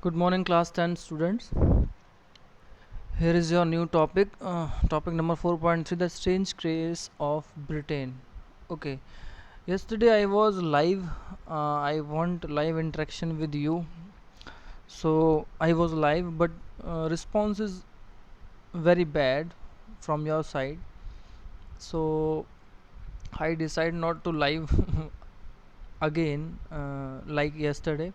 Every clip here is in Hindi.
Good morning, class 10 students. Here is your new topic, topic number 4.3, the strange craze of Britain. Okay, yesterday I was live. I want live interaction with you. So I was live, but response is very bad from your side. So I decide not to live again like yesterday.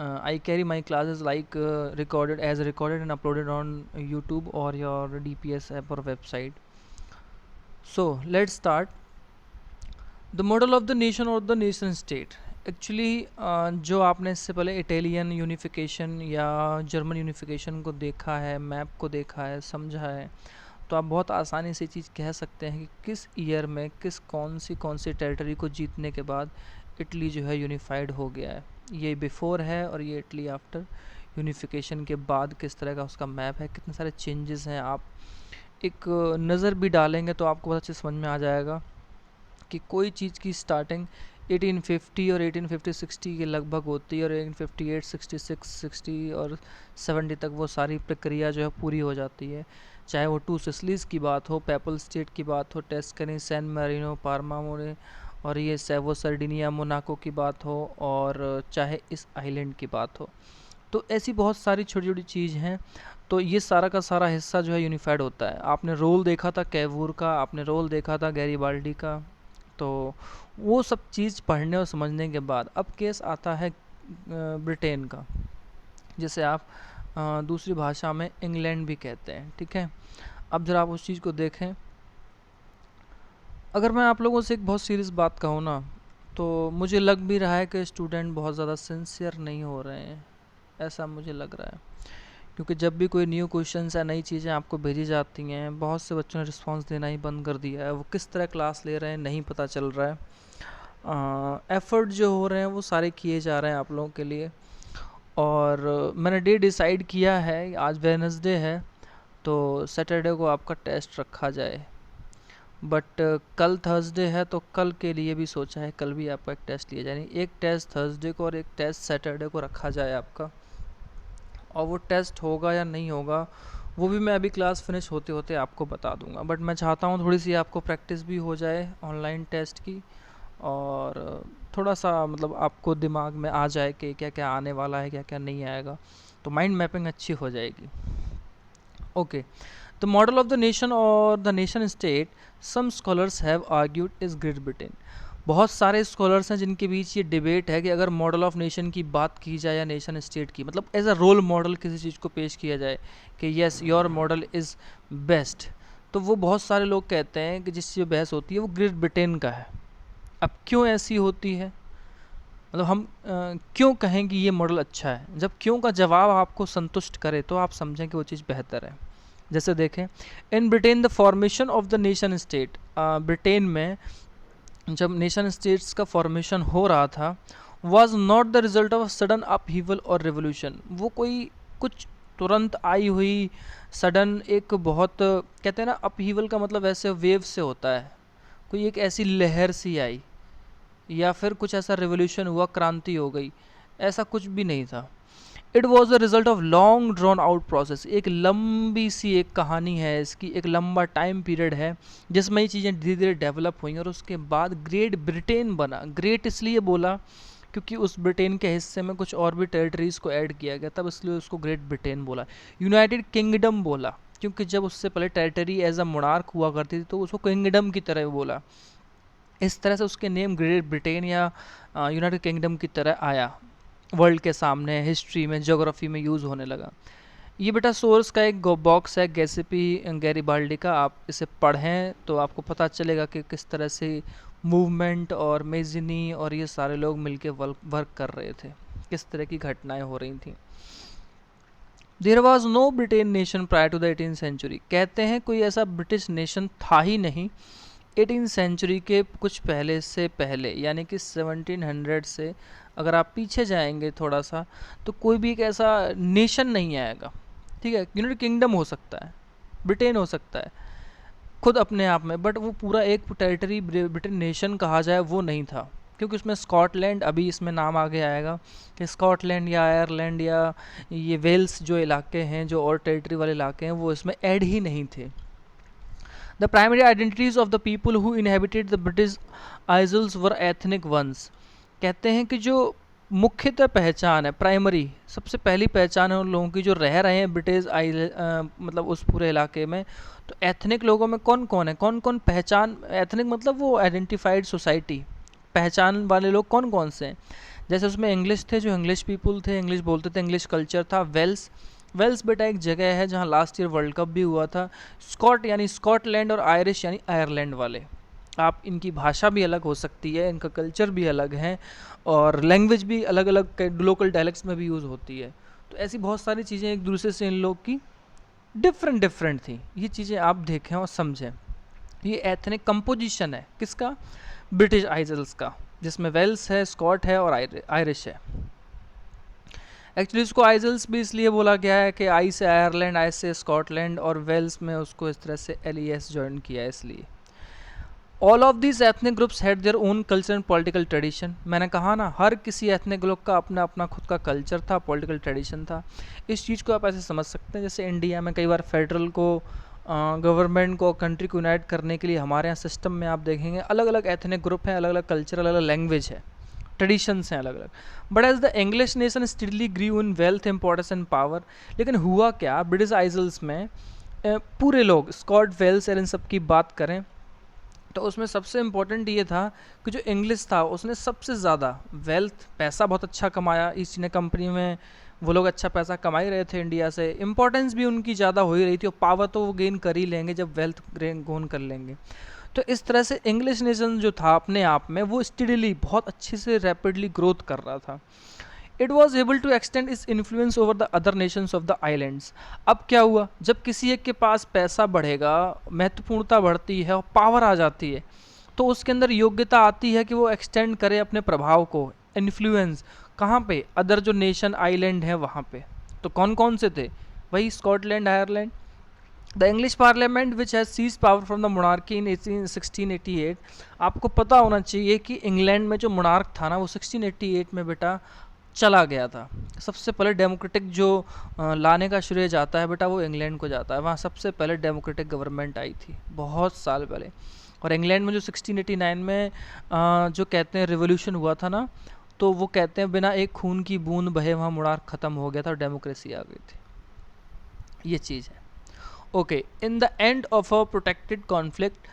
I carry my classes like recorded and uploaded on YouTube or your DPS app or website. So let's start. The model of the nation और द नेशन स्टेट एक्चुअली जो आपने इससे पहले इटालियन यूनिफिकेशन या जर्मन यूनिफिकेशन को देखा है, मैप को देखा है, समझा है, तो आप बहुत आसानी से चीज़ कह सकते हैं कि किस ईयर में कौन सी टेरिटरी को जीतने के बाद इटली जो है यूनिफाइड हो गया है। ये बिफोर है और ये इटली आफ्टर यूनिफिकेशन के बाद किस तरह का उसका मैप है, कितने सारे चेंजेस हैं। आप एक नज़र भी डालेंगे तो आपको बहुत अच्छे समझ में आ जाएगा कि कोई चीज़ की स्टार्टिंग 1850 और 1850-60 के लगभग होती है और 1858, 66, 60 और 70 तक वो सारी प्रक्रिया जो है पूरी हो जाती है। चाहे वो टू सिसलीज़ की बात हो, पेपल स्टेट की बात हो, टस्कनी, सैन मारिनो, पार्मा मोरे और ये सेवो सर्डिनिया, मोनाको की बात हो, और चाहे इस आइलैंड की बात हो। तो ऐसी बहुत सारी छोटी छोटी चीज़ हैं। तो ये सारा का सारा हिस्सा जो है यूनिफाइड होता है। आपने रोल देखा था कैवूर का, आपने रोल देखा था गैरीबाल्डी का। तो वो सब चीज़ पढ़ने और समझने के बाद अब केस आता है ब्रिटेन का, जिसे आप दूसरी भाषा में इंग्लैंड भी कहते हैं। ठीक है, अब जरा आप उस चीज़ को देखें। अगर मैं आप लोगों से एक बहुत सीरियस बात कहूँ ना, तो मुझे लग भी रहा है कि स्टूडेंट बहुत ज़्यादा सिंसियर नहीं हो रहे हैं, ऐसा मुझे लग रहा है। क्योंकि जब भी कोई न्यू क्वेश्चंस या नई चीज़ें आपको भेजी जाती हैं, बहुत से बच्चों ने रिस्पांस देना ही बंद कर दिया है। वो किस तरह क्लास ले रहे हैं नहीं पता चल रहा है। एफ़र्ट जो हो रहे हैं वो सारे किए जा रहे हैं आप लोगों के लिए। और मैंने डे डिसाइड किया है, आज वेडनेसडे है तो सैटरडे को आपका टेस्ट रखा जाए। बट कल थर्सडे है तो कल के लिए भी सोचा है, कल भी आपका एक टेस्ट लिया जाए। एक टेस्ट थर्सडे को और एक टेस्ट सैटरडे को रखा जाए आपका। और वो टेस्ट होगा या नहीं होगा वो भी मैं अभी क्लास फिनिश होते होते आपको बता दूंगा। बट मैं चाहता हूँ थोड़ी सी आपको प्रैक्टिस भी हो जाए ऑनलाइन टेस्ट की, और थोड़ा सा मतलब आपको दिमाग में आ जाए कि क्या क्या आने वाला है, क्या क्या नहीं आएगा, तो माइंड मैपिंग अच्छी हो जाएगी। Okay, the model of the nation और the nation state some scholars have argued is Great Britain. बहुत सारे स्कॉलर्स हैं जिनके बीच ये डिबेट है कि अगर मॉडल ऑफ नेशन की बात की जाए या नेशन स्टेट की, मतलब एज अ रोल मॉडल किसी चीज़ को पेश किया जाए कि yes your model is best, तो वो बहुत सारे लोग कहते हैं कि जिससे बहस होती है वो ग्रेट ब्रिटेन का है। अब क्यों ऐसी होती है, मतलब हम क्यों कहें कि ये मॉडल अच्छा है, जब क्यों का जवाब आपको संतुष्ट करे तो आप समझें कि वो चीज़ बेहतर है। जैसे देखें, in Britain the formation of the nation state, Britain में जब नेशन स्टेट्स का फॉर्मेशन हो रहा था, was not the result of sudden upheaval और रिवोल्यूशन। वो कोई कुछ तुरंत आई हुई सडन एक बहुत, कहते हैं ना अपहीवल का मतलब ऐसे वेव से होता है, कोई एक ऐसी लहर सी आई या फिर कुछ ऐसा रिवोल्यूशन हुआ, क्रांति हो गई, ऐसा कुछ भी नहीं था। It was the result of long drawn out process. एक लंबी सी एक कहानी है इसकी, एक लंबा टाइम पीरियड है जिसमें ये चीज़ें धीरे धीरे डेवलप हुई और उसके बाद ग्रेट ब्रिटेन बना। ग्रेट इसलिए बोला क्योंकि उस ब्रिटेन के हिस्से में कुछ और भी टेरिटरीज़ को ऐड किया गया, तब इसलिए उसको ग्रेट ब्रिटेन बोला। यूनाइटेड किंगडम बोला क्योंकि जब उससे पहले टेरिटरी एज अ मोनार्क हुआ करती थी तो उसको किंगडम की तरह बोला। इस तरह से उसके नेम ग्रेट ब्रिटेन या यूनाइटेड किंगडम की तरह आया, वर्ल्ड के सामने, हिस्ट्री में, ज्योग्राफी में यूज़ होने लगा। ये बेटा सोर्स का एक बॉक्स है गैसिपी गैरीबाल्डी का, आप इसे पढ़ें तो आपको पता चलेगा कि किस तरह से मूवमेंट और मेजिनी और ये सारे लोग मिलके वर्क कर रहे थे, किस तरह की घटनाएं हो रही थी। There was no Britain nation prior to the 18th century. कहते हैं कोई ऐसा ब्रिटिश नेशन था ही नहीं 18th सेंचुरी के कुछ पहले से पहले, यानी कि 1700 से अगर आप पीछे जाएंगे थोड़ा सा तो कोई भी एक ऐसा नेशन नहीं आएगा। ठीक है, यूनाइटेड किंगडम हो सकता है, ब्रिटेन हो सकता है खुद अपने आप में, बट वो पूरा एक टेरिटरी ब्रिटेन नेशन कहा जाए वो नहीं था। क्योंकि उसमें स्कॉटलैंड, अभी इसमें नाम आगे आएगा कि स्कॉटलैंड या आयरलैंड या ये वेल्स जो इलाके हैं, जो और टेरिटरी वाले इलाके हैं, वो इसमें ऐड ही नहीं थे। The primary identities of the people who inhabited the British isles were ethnic ones. कहते हैं कि जो मुख्यतः पहचान है, प्राइमरी सबसे पहली पहचान है उन लोगों की जो रह रहे हैं ब्रिटिश मतलब उस पूरे इलाके में। तो एथनिक लोगों में कौन कौन है, कौन कौन पहचान, एथनिक मतलब वो आइडेंटिफाइड सोसाइटी, पहचान वाले लोग कौन कौन से हैं। जैसे उसमें इंग्लिश थे, जो इंग्लिश पीपल थे, इंग्लिश बोलते थे, इंग्लिश कल्चर था। वेल्स, वेल्स बेटा एक जगह है जहाँ लास्ट ईयर वर्ल्ड कप भी हुआ था। स्कॉट यानी स्कॉटलैंड, और आयरिश यानी आयरलैंड वाले। आप इनकी भाषा भी अलग हो सकती है, इनका कल्चर भी अलग है, और लैंग्वेज भी अलग अलग लोकल डायलेक्ट्स में भी यूज़ होती है। तो ऐसी बहुत सारी चीज़ें एक दूसरे से इन लोग की डिफरेंट डिफरेंट थी। ये चीज़ें आप देखें और समझें। ये एथनिक कंपोजिशन है किसका, ब्रिटिश आइजल्स का, जिसमें वेल्स है, स्कॉट है और आयरिश है। एक्चुअली उसको आइजल्स भी इसलिए बोला गया है कि आई से आयरलैंड, आई से स्कॉटलैंड, और वेल्स में उसको इस तरह से LES ज्वाइन किया है इसलिए। All of this ethnic groups had their own culture and political tradition. मैंने कहा ना, हर किसी एथनिक ग्रुप का अपना अपना खुद का कल्चर था, पॉलिटिकल ट्रेडिशन था। इस चीज़ को आप ऐसे समझ सकते हैं जैसे इंडिया में कई बार फेडरल को, गवर्नमेंट को, कंट्री को यूनाइट करने के लिए हमारे यहाँ सिस्टम में आप देखेंगे अलग अलग एथनिक ग्रुप हैं, अलग अलग कल्चर, अलग अलग लैंग्वेज है, ट्रेडिशंस हैं अलग अलग। But as the English nation steadily grew in wealth, importance and power. लेकिन हुआ क्या, ब्रिटिश आइजल्स में पूरे लोग, स्कॉट, वेल्स और इन सब की बात करें तो उसमें सबसे इम्पोर्टेंट ये था कि जो इंग्लिश था उसने सबसे ज़्यादा वेल्थ, पैसा बहुत अच्छा कमाया ईस्ट इंडिया कंपनी में। वो लोग अच्छा पैसा कमा ही रहे थे इंडिया से, इंपॉर्टेंस भी उनकी ज़्यादा हो ही रही थी, और पावर तो वो गेन कर ही लेंगे जब वेल्थ गेन कर लेंगे। तो इस तरह से इंग्लिश नेशन जो था अपने आप में वो स्टडीली बहुत अच्छे से रैपिडली ग्रोथ कर रहा था। It was able to extend its influence over the other nations of the islands. अब क्या हुआ, जब किसी एक के पास पैसा बढ़ेगा, महत्वपूर्णता बढ़ती है और पावर आ जाती है, तो उसके अंदर योग्यता आती है कि वो एक्सटेंड करे अपने प्रभाव को, इन्फ्लुएंस कहाँ पे, अदर जो नेशन आइलैंड है वहाँ पे। तो कौन कौन से थे, वही Scotland, Ireland. The English parliament which has seize power from the monarchy in 1688। आपको पता होना चाहिए कि इंग्लैंड में जो मोनार्क था ना वो 1688 में बेटा चला गया था। सबसे पहले डेमोक्रेटिक जो लाने का श्रेय जाता है बेटा वो इंग्लैंड को जाता है। वहाँ सबसे पहले डेमोक्रेटिक गवर्नमेंट आई थी बहुत साल पहले। और इंग्लैंड में जो 1689 में जो कहते हैं रिवोल्यूशन हुआ था ना, तो वो कहते हैं बिना एक खून की बूंद बहे वहाँ मोनार्क ख़त्म हो गया था और डेमोक्रेसी आ गई थी। ये चीज़ है। Okay, in the end of a protected conflict,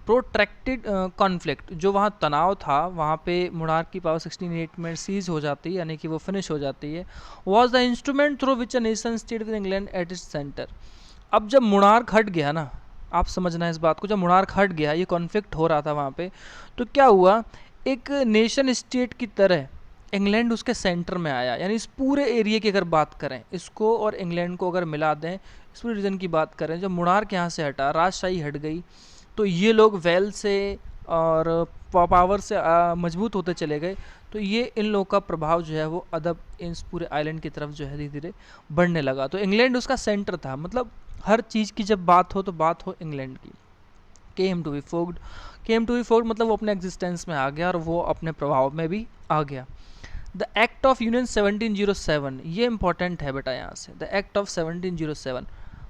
protracted conflict, जो वहाँ तनाव था वहाँ पे मोनार्क की पावर 1688 में सीज हो जाती है, यानी कि वो फिनिश हो जाती है। Was the instrument through which a nation state with England at its centre. अब जब मोनार्क हट गया ना, आप समझना इस बात को, जब मोनार्क हट गया, ये कॉन्फ्लिक्ट हो रहा था वहाँ पे, तो क्या हुआ, एक नेशन स्टेट की तरह इंग्लैंड उसके सेंटर में आया। यानी इस पूरे एरिया की अगर बात करें, इसको और इंग्लैंड को अगर मिला दें, इस पूरे रीजन की बात करें, जब मोनार्क यहाँ से हटा, राजशाही हट गई, तो ये लोग वेल से और पावर से मजबूत होते चले गए। तो ये इन लोगों का प्रभाव जो है वो अदब इस पूरे आइलैंड की तरफ जो है धीरे धीरे बढ़ने लगा। तो इंग्लैंड उसका सेंटर था, मतलब हर चीज़ की जब बात हो तो बात हो इंग्लैंड की। केम टू बी फोर्ड मतलब वो अपने एग्जिस्टेंस में आ गया और वो अपने प्रभाव में भी आ गया। द एक्ट ऑफ यूनियन 1707, ये इंपॉर्टेंट है बेटा यहाँ से। द एक्ट ऑफ 1707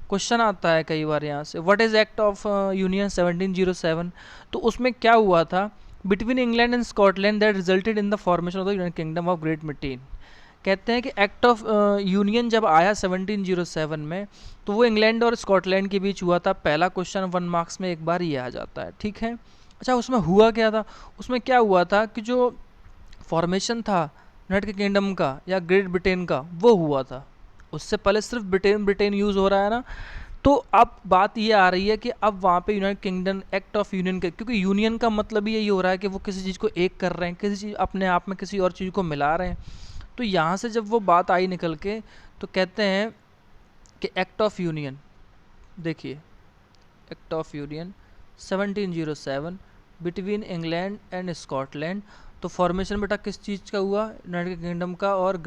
क्वेश्चन आता है कई बार यहाँ से, what is act of union 1707। तो उसमें क्या हुआ था, between England and Scotland that resulted in the formation of the United kingdom of great Britain. कहते हैं कि एक्ट ऑफ यूनियन जब आया 1707 में, तो वो इंग्लैंड और स्कॉटलैंड के बीच हुआ था। पहला क्वेश्चन 1 मार्क्स में एक बार ये आ जाता है, ठीक है। अच्छा, उसमें हुआ क्या था, उसमें क्या हुआ था कि जो फॉर्मेशन था यूनाइटेड किंगडम का या ग्रेट ब्रिटेन का, वो हुआ था। उससे पहले सिर्फ ब्रिटेन यूज़ हो रहा है ना। तो अब बात ये आ रही है कि अब वहाँ पे United kingdom act of union के, क्योंकि यूनियन का मतलब यही हो रहा है कि वो किसी चीज़ को एक कर रहे हैं, किसी चीज़ अपने आप में किसी और चीज़ को मिला रहे हैं। तो यहाँ से जब वो बात आई निकल के, तो कहते हैं कि एक्ट ऑफ यूनियन, देखिए act of union 1707 between England and Scotland. तो फॉर्मेशन बेटा किस चीज़ का हुआ, यूनाइटेड किंगडम का और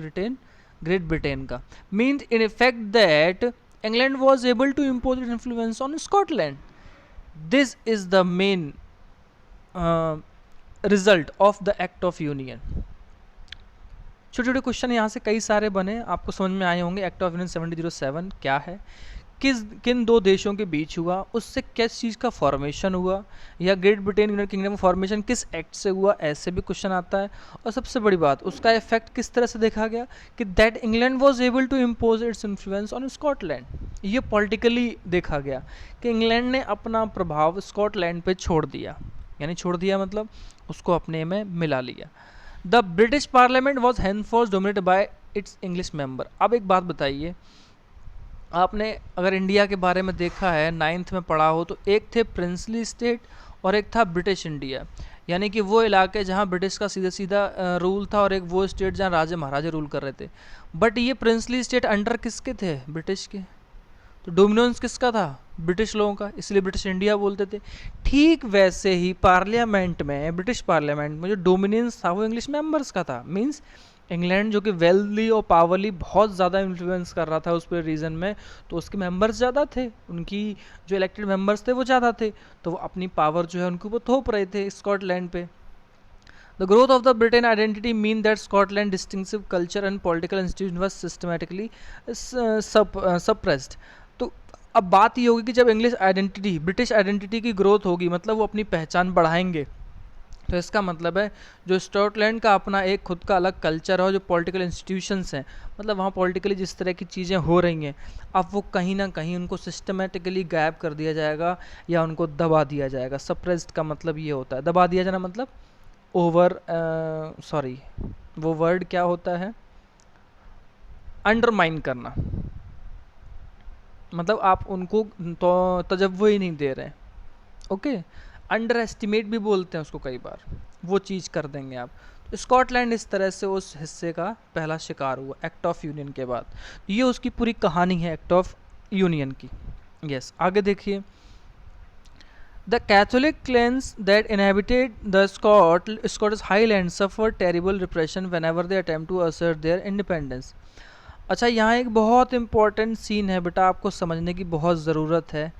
ग्रेट ब्रिटेन का। Means in effect that England was able to impose its influence on Scotland. This is the main result of the act of union. छोटे छोटे क्वेश्चन यहाँ से कई सारे बने, आपको समझ में आए होंगे। एक्ट ऑफ यूनियन 1707 क्या है, किन दो देशों के बीच हुआ, उससे किस चीज़ का फॉर्मेशन हुआ, या great Britain United kingdom formation किस एक्ट से हुआ, ऐसे भी क्वेश्चन आता है। और सबसे बड़ी बात, उसका इफेक्ट किस तरह से देखा गया कि that England was able to impose its influence on Scotland. ये पॉलिटिकली देखा गया कि इंग्लैंड ने अपना प्रभाव स्कॉटलैंड पे छोड़ दिया, यानी छोड़ दिया मतलब उसको अपने में मिला लिया। The British parliament was henceforth dominated bye it's English member. अब एक बात बताइए, आपने अगर इंडिया के बारे में देखा है, 9th में पढ़ा हो, तो एक थे प्रिंसली स्टेट और एक था ब्रिटिश इंडिया, यानी कि वो इलाके जहाँ ब्रिटिश का सीधा सीधा रूल था, और एक वो स्टेट जहाँ राजे महाराजे रूल कर रहे थे। बट ये प्रिंसली स्टेट अंडर किसके थे? ब्रिटिश के। तो डोमिनेंस किसका था? ब्रिटिश लोगों का, इसलिए ब्रिटिश इंडिया बोलते थे। ठीक वैसे ही पार्लियामेंट में, ब्रिटिश पार्लियामेंट में जो डोमिनेंस था वो इंग्लिश मेंबर्स का था। मींस इंग्लैंड जो कि वेल्दी और पावरली बहुत ज़्यादा इन्फ्लुएंस कर रहा था उस पूरे रीजन में, तो उसके मेंबर्स ज़्यादा थे, उनकी जो इलेक्टेड मेंबर्स थे वो ज़्यादा थे, तो वो अपनी पावर जो है उनको वो थोप रहे थे स्कॉटलैंड पे। The growth of the Britain identity mean that Scotland's distinctive culture and political institution was systematically suppressed। तो अब बात ये होगी कि जब इंग्लिश आइडेंटिटी, ब्रिटिश आइडेंटिटी की ग्रोथ होगी, मतलब वो अपनी पहचान बढ़ाएंगे, तो इसका मतलब है जो स्कॉटलैंड का अपना एक खुद का अलग कल्चर है और जो पॉलिटिकल इंस्टीट्यूशंस हैं, मतलब वहाँ पॉलिटिकली जिस तरह की चीज़ें हो रही हैं, अब वो कहीं ना कहीं उनको सिस्टमेटिकली गायब कर दिया जाएगा या उनको दबा दिया जाएगा। सप्रेस्ड का मतलब ये होता है, दबा दिया जाना मतलब वो वर्ड क्या होता है? अंडरमाइन करना, मतलब आप उनको तो तजव्वो ही नहीं दे रहे। ओके, अंडर एस्टिमेट भी बोलते हैं उसको कई बार, वो चीज़ कर देंगे आप। तो स्कॉटलैंड इस तरह से उस हिस्से का पहला शिकार हुआ एक्ट ऑफ यूनियन के बाद। ये उसकी पूरी कहानी है एक्ट ऑफ यूनियन की। यस, आगे देखिए। The Catholic clans that inhabited the Scottish Highlands suffered terrible repression whenever they attempt to assert their independence। अच्छा, यहाँ एक बहुत इंपॉर्टेंट सीन है बेटा, आपको समझने की बहुत ज़रूरत है।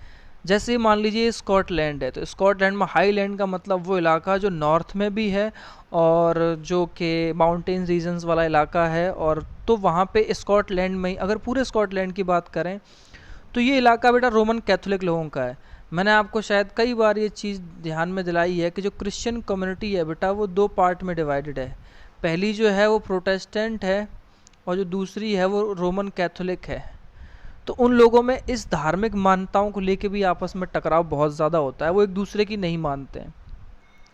जैसे मान लीजिए स्कॉटलैंड है, तो स्कॉटलैंड में हाईलैंड का मतलब वो इलाका जो नॉर्थ में भी है और जो कि माउंटेन रीजन्स वाला इलाका है, और तो वहाँ पे स्कॉटलैंड में, अगर पूरे स्कॉटलैंड की बात करें तो ये इलाका बेटा रोमन कैथोलिक लोगों का है। मैंने आपको शायद कई बार ये चीज़ ध्यान में दिलाई है कि जो क्रिश्चियन कम्युनिटी है बेटा वो दो पार्ट में डिवाइडेड है। पहली जो है वो प्रोटेस्टेंट है और जो दूसरी है वो रोमन कैथोलिक है। तो उन लोगों में इस धार्मिक मान्यताओं को लेके भी आपस में टकराव बहुत ज़्यादा होता है, वो एक दूसरे की नहीं मानते हैं।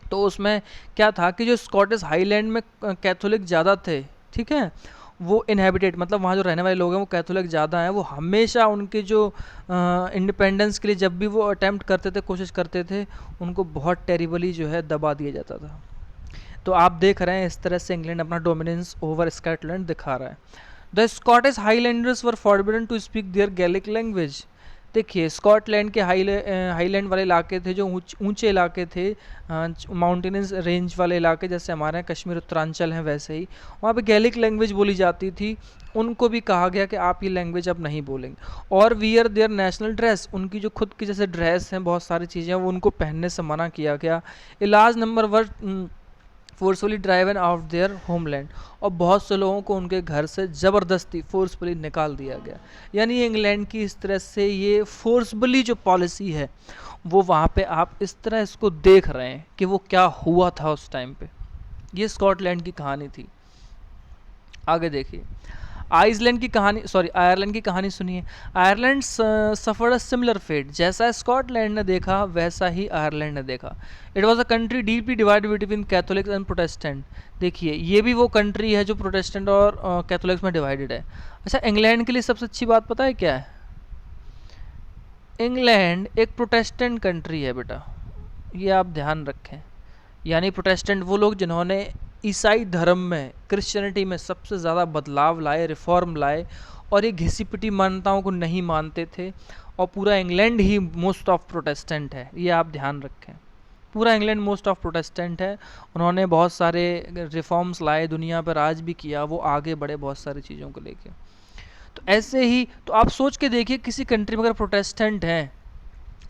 तो उसमें क्या था कि जो स्कॉटिश हाईलैंड में कैथोलिक ज़्यादा थे, ठीक है, वो इनहेबिटेड मतलब वहाँ जो रहने वाले लोग हैं वो कैथोलिक ज़्यादा हैं, वो हमेशा उनके जो इंडिपेंडेंस के लिए जब भी वो अटैम्प्ट करते थे, कोशिश करते थे, उनको बहुत टेरिबली जो है दबा दिया जाता था। तो आप देख रहे हैं इस तरह से इंग्लैंड अपना डोमिनेंस ओवर स्कॉटलैंड दिखा रहा है। The Scottish Highlanders were forbidden to speak their Gaelic language. देखिए, स्कॉटलैंड के हाईलैंड वाले इलाके थे, जो ऊंचे इलाके थे, माउंटेनस रेंज वाले इलाके, जैसे हमारे यहाँ कश्मीर उत्तरांचल हैं वैसे ही, वहाँ पे गैलिक लैंग्वेज बोली जाती थी। उनको भी कहा गया कि आप ये लैंग्वेज अब नहीं बोलेंगे। और वियर देयर नेशनल ड्रेस, उनकी जो खुद की जैसे ड्रेस हैं, बहुत सारी चीज़ें, वो उनको पहनने से मना किया गया। A large number were forcefully driven out their homeland, और बहुत से लोगों को उनके घर से ज़बरदस्ती फोर्सफुली निकाल दिया गया। यानी इंग्लैंड की इस तरह से ये फोर्सफुली जो पॉलिसी है वो वहाँ पे आप इस तरह इसको देख रहे हैं कि वो क्या हुआ था उस टाइम पे। ये स्कॉटलैंड की कहानी थी। आगे देखिए, आइसलैंड की कहानी, आयरलैंड की कहानी सुनिए। Ireland suffered a similar fate, जैसा स्कॉटलैंड ने देखा वैसा ही आयरलैंड ने देखा। It was a country deeply divided between Catholics and Protestant. देखिए, ये भी वो कंट्री है जो प्रोटेस्टेंट और कैथोलिक्स में डिवाइडेड है। अच्छा, इंग्लैंड के लिए सबसे अच्छी बात पता है क्या है? इंग्लैंड एक प्रोटेस्टेंट कंट्री है बेटा, ये आप ध्यान रखें। यानी प्रोटेस्टेंट वो लोग जिन्होंने ईसाई धर्म में, क्रिश्चियनिटी में सबसे ज़्यादा बदलाव लाए, रिफॉर्म लाए, और ये घिसी पिटी मान्यताओं को नहीं मानते थे। और पूरा England he most of Protestant है, ये आप ध्यान रखें। पूरा इंग्लैंड मोस्ट ऑफ प्रोटेस्टेंट है। उन्होंने बहुत सारे रिफॉर्म्स लाए, दुनिया पर राज भी किया, वो आगे बढ़े बहुत सारी चीज़ों को लेके। तो ऐसे ही तो आप सोच के देखिए, किसी कंट्री में अगर प्रोटेस्टेंट हैं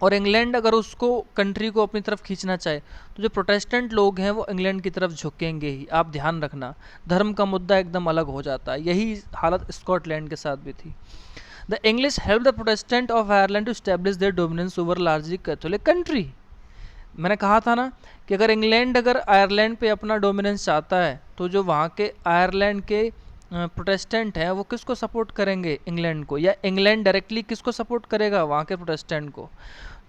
और इंग्लैंड अगर उसको कंट्री को अपनी तरफ खींचना चाहे तो जो प्रोटेस्टेंट लोग हैं वो इंग्लैंड की तरफ झुकेंगे ही, आप ध्यान रखना। धर्म का मुद्दा एकदम अलग हो जाता है। यही हालत स्कॉटलैंड के साथ भी थी। The English help the Protestant of Ireland to establish their dominance over largely Catholic country. मैंने कहा था ना कि अगर इंग्लैंड अगर आयरलैंड पे अपना डोमिनेंस चाहता है तो जो वहाँ के आयरलैंड के प्रोटेस्टेंट हैं वो किसको सपोर्ट करेंगे, इंग्लैंड को, या इंग्लैंड डायरेक्टली किसको सपोर्ट करेगा, वहाँ के प्रोटेस्टेंट को।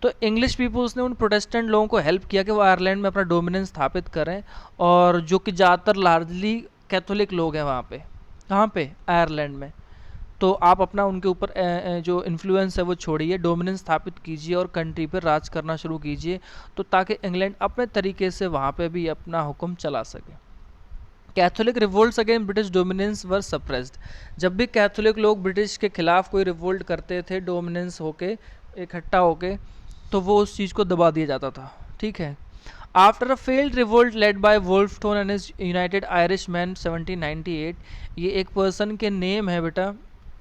तो इंग्लिश पीपल्स ने उन प्रोटेस्टेंट लोगों को हेल्प किया कि वो आयरलैंड में अपना डोमिनेंस स्थापित करें, और जो कि ज़्यादातर लार्जली कैथोलिक लोग हैं वहाँ पे, कहाँ पे, आयरलैंड में। तो आप अपना उनके ऊपर जो इन्फ्लुएंस है वो छोड़िए, डोमिनेंस स्थापित कीजिए और कंट्री पर राज करना शुरू कीजिए, तो ताकि इंग्लैंड अपने तरीके से वहाँ पे भी अपना हुक्म चला सके। Catholic revolts against British dominance were suppressed. जब भी कैथोलिक लोग ब्रिटिश के खिलाफ कोई रिवोल्ट करते थे डोमिनेंस होके, इकट्ठा होके, तो वो उस चीज़ को दबा दिया जाता था। ठीक है। After a failed revolt led by Wolfe Tone and his United Irish men 1798, ये एक पर्सन के नेम है बेटा।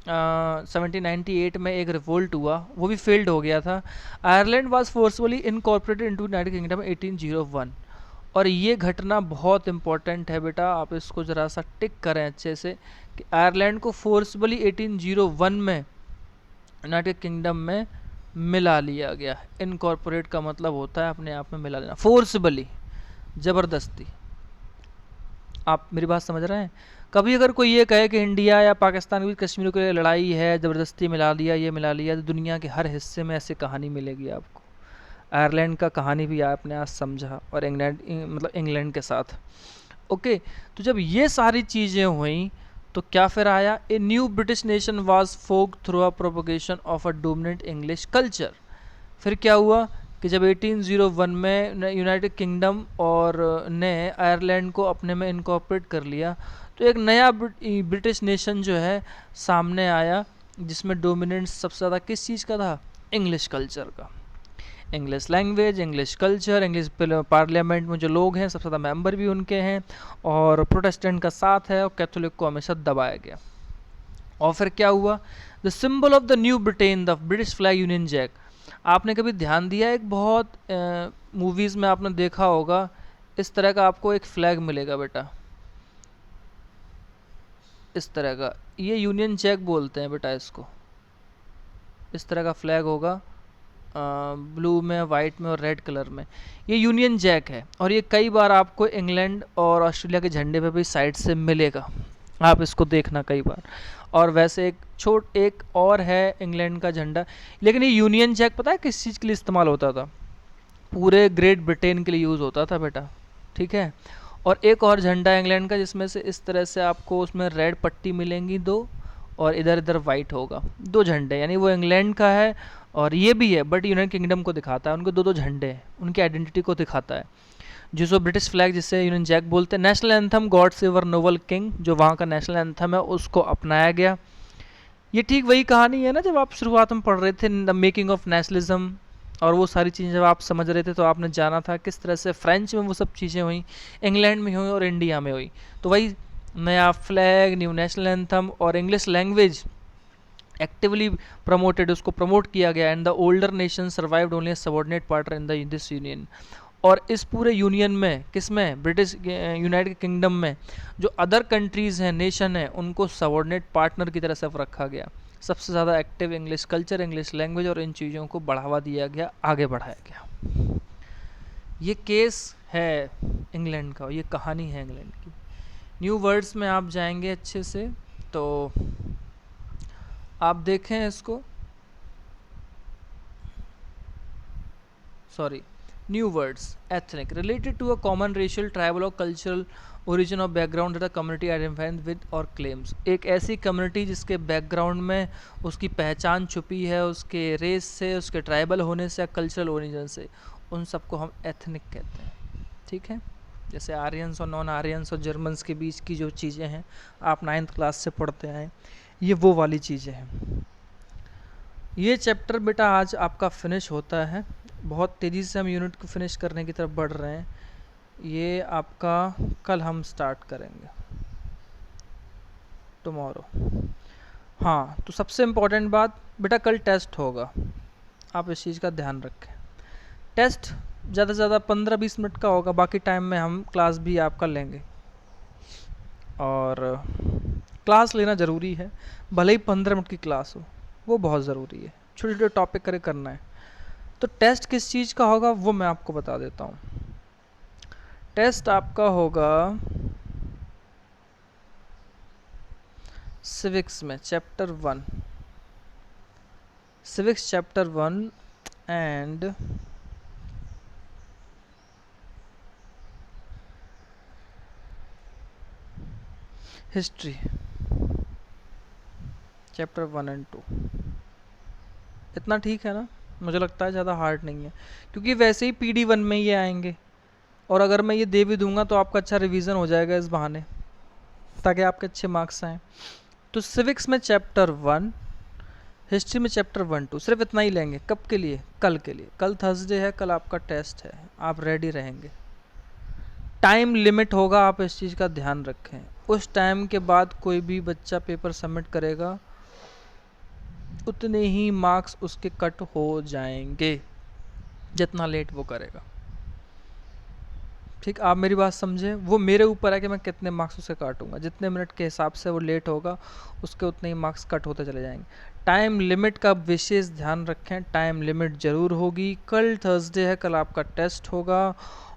1798 में एक रिवोल्ट हुआ, वो भी फेल्ड हो गया था। Ireland was forcefully incorporated into United kingdom 1801। और ये घटना बहुत इंपॉर्टेंट है बेटा, आप इसको ज़रा सा टिक करें अच्छे से, कि आयरलैंड को फोर्सबली 1801 में यूनाइटेड किंगडम में मिला लिया गया। इनकॉर्पोरेट का मतलब होता है अपने आप में मिला लेना, फोर्सबली, ज़बरदस्ती। आप मेरी बात समझ रहे हैं। कभी अगर कोई ये कहे कि इंडिया या पाकिस्तान की कश्मीर के लिए लड़ाई है, ज़बरदस्ती मिला लिया, ये मिला लिया, तो दुनिया के हर हिस्से में ऐसी कहानी मिलेगी आपको। आयरलैंड का कहानी भी आपने आज समझा, और इंग्लैंड मतलब इंग्लैंड के साथ। ओके, तो जब ये सारी चीज़ें हुई तो क्या फिर आया, a new British nation was फोक through a propagation of a dominant English culture. फिर क्या हुआ कि जब 1801 में यूनाइटेड किंगडम और ने आयरलैंड को अपने में इनकॉर्पोरेट कर लिया, तो एक नया ब्रिटिश नेशन जो है सामने आया, जिसमें डोमिनेंस सबसे ज़्यादा किस चीज़ का था, इंग्लिश कल्चर का। English language, English culture, English parliament में जो लोग हैं सबसे ज़्यादा मेंबर भी उनके हैं, और प्रोटेस्टेंट का साथ है, और कैथोलिक को हमेशा दबाया गया। और फिर क्या हुआ, the symbol of the new Britain, the British flag, Union Jack. आपने कभी ध्यान दिया, एक बहुत मूवीज़ में आपने देखा होगा, इस तरह का आपको एक फ्लैग मिलेगा बेटा, इस तरह का, ये यूनियन जैक बोलते हैं बेटा इसको। इस तरह का फ्लैग होगा, ब्लू में, वाइट में और रेड कलर में, ये यूनियन जैक है। और ये कई बार आपको इंग्लैंड और ऑस्ट्रेलिया के झंडे पे भी साइड से मिलेगा, आप इसको देखना कई बार। और वैसे एक और है इंग्लैंड का झंडा, लेकिन ये यूनियन जैक पता है किस चीज़ के लिए इस्तेमाल होता था, पूरे ग्रेट ब्रिटेन के लिए यूज़ होता था बेटा। ठीक है। और एक और झंडा है इंग्लैंड का, जिसमें से इस तरह से आपको उसमें रेड पट्टी मिलेंगी दो, और इधर इधर वाइट होगा, दो झंडे, यानी वो इंग्लैंड का है और ये भी है, बट यूनाइटेड किंगडम को दिखाता है। उनको दो दो झंडे हैं, उनकी आइडेंटिटी को दिखाता है। जिसको ब्रिटिश फ्लैग, जिसे यूनियन जैक बोलते हैं। National anthem God save our noble king, जो वहाँ का नेशनल एंथम है, उसको अपनाया गया। ये ठीक वही कहानी है ना जब आप शुरुआत में पढ़ रहे थे द मेकिंग ऑफ नेशनलिज्म, और वो सारी चीज़ें जब आप समझ रहे थे तो आपने जाना था किस तरह से फ्रेंच में वो सब चीज़ें हुई, इंग्लैंड में हुई और इंडिया में हुई। तो वही नया फ्लैग, न्यू नेशनल एंथम और इंग्लिश लैंग्वेज एक्टिवली प्रमोटेड, उसको प्रमोट किया गया। And the older nation survived only subordinate partner in the this union. और इस पूरे यूनियन में, किसमें, ब्रिटिश यूनाइटेड किंगडम में, जो अदर कंट्रीज़ हैं, नेशन है, उनको सबॉर्डिनेट पार्टनर की तरह से रखा गया। सबसे ज़्यादा active English culture, English language और इन चीज़ों को बढ़ावा दिया गया, आगे बढ़ाया गया। ये केस है इंग्लैंड का, ये कहानी है इंग्लैंड की। न्यू वर्ड्स में आप जाएंगे अच्छे से तो आप देखें इसको, sorry, new words, ethnic, related to a common racial, tribal और कल्चरल ओरिजिन और background that the community identified with और क्लेम्स। एक ऐसी कम्युनिटी जिसके बैकग्राउंड में उसकी पहचान छुपी है, उसके रेस से, उसके ट्राइबल होने से या कल्चरल ओरिजिन से, उन सबको हम एथनिक कहते हैं। ठीक है। जैसे आर्यंस और नॉन आर्यंस और जर्मन्स के बीच की जो चीज़ें हैं, आप 9th क्लास से पढ़ते आए, ये वो वाली चीज़ें हैं। ये चैप्टर बेटा आज आपका फिनिश होता है। बहुत तेज़ी से हम यूनिट को फिनिश करने की तरफ बढ़ रहे हैं। ये आपका कल हम स्टार्ट करेंगे, टुमारो। हाँ, तो सबसे इम्पोर्टेंट बात बेटा, कल टेस्ट होगा, आप इस चीज़ का ध्यान रखें। टेस्ट ज़्यादा से ज़्यादा 15-20 मिनट का होगा, बाकी टाइम में हम क्लास भी आपका लेंगे। और क्लास लेना ज़रूरी है, भले ही 15 मिनट की क्लास हो, वो बहुत ज़रूरी है। छोटे छोटे टॉपिक करे करना है। तो टेस्ट किस चीज़ का होगा वो मैं आपको बता देता हूँ। टेस्ट आपका होगा सिविक्स में chapter 1, civics chapter 1 and history chapter 1 and 2। इतना ठीक है ना? मुझे लगता है ज़्यादा हार्ड नहीं है, क्योंकि वैसे ही PD1 में ये आएंगे, और अगर मैं ये दे भी दूंगा तो आपका अच्छा रिवीजन हो जाएगा इस बहाने, ताकि आपके अच्छे मार्क्स आएँ। तो सिविक्स में चैप्टर 1, हिस्ट्री में चैप्टर 1, 2, सिर्फ इतना ही लेंगे। कब के लिए? कल के लिए। कल थर्सडे है, कल आपका टेस्ट है, आप रेडी रहेंगे। टाइम लिमिट होगा, आप इस चीज़ का ध्यान रखें। उस टाइम के बाद कोई भी बच्चा पेपर सबमिट करेगा, उतने ही मार्क्स उसके कट हो जाएंगे जितना लेट वो करेगा। ठीक, आप मेरी बात समझे? वो मेरे ऊपर है कि मैं कितने मार्क्स उसे काटूंगा। जितने मिनट के हिसाब से वो लेट होगा, उसके उतने ही मार्क्स कट होते चले जाएंगे। टाइम लिमिट का विशेष ध्यान रखें, टाइम लिमिट ज़रूर होगी। कल थर्सडे है, कल आपका टेस्ट होगा,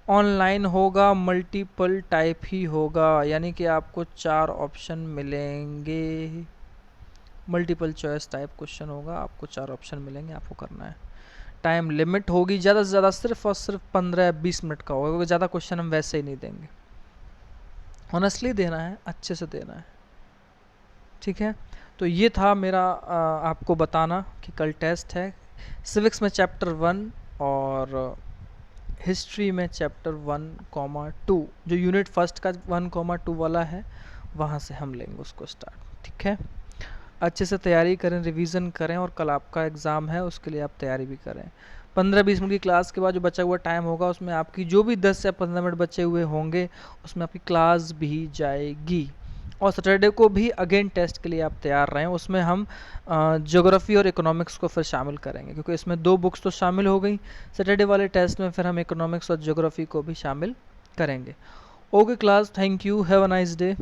ऑनलाइन होगा, मल्टीपल टाइप ही होगा, यानी कि आपको 4 ऑप्शन मिलेंगे। मल्टीपल चॉइस टाइप क्वेश्चन होगा, आपको 4 ऑप्शन मिलेंगे, आपको करना है। टाइम लिमिट होगी, ज़्यादा से ज़्यादा सिर्फ और सिर्फ 15 या 20 मिनट का होगा, क्योंकि ज़्यादा क्वेश्चन हम वैसे ही नहीं देंगे। ऑनेस्टली देना है, अच्छे से देना है। ठीक है, तो ये था मेरा आपको बताना कि कल टेस्ट है। सिविक्स में चैप्टर 1 और हिस्ट्री में चैप्टर 1,2, जो यूनिट फर्स्ट का 1,2 वाला है, वहाँ से हम लेंगे उसको स्टार्ट। ठीक है, अच्छे से तैयारी करें, रिवीजन करें, और कल आपका एग्ज़ाम है, उसके लिए आप तैयारी भी करें। 15-20 मिनट की क्लास के बाद जो बचा हुआ टाइम होगा, उसमें आपकी जो भी 10 या 15 मिनट बचे हुए होंगे, उसमें आपकी क्लास भी जाएगी। और सैटरडे को भी अगेन टेस्ट के लिए आप तैयार रहें। उसमें हम ज्योग्राफी और इकोनॉमिक्स को फिर शामिल करेंगे, क्योंकि इसमें 2 बुक्स तो शामिल हो गई। सैटरडे वाले टेस्ट में फिर हम इकोनॉमिक्स और ज्योग्राफी को भी शामिल करेंगे। Okay class, thank you, have a nice day.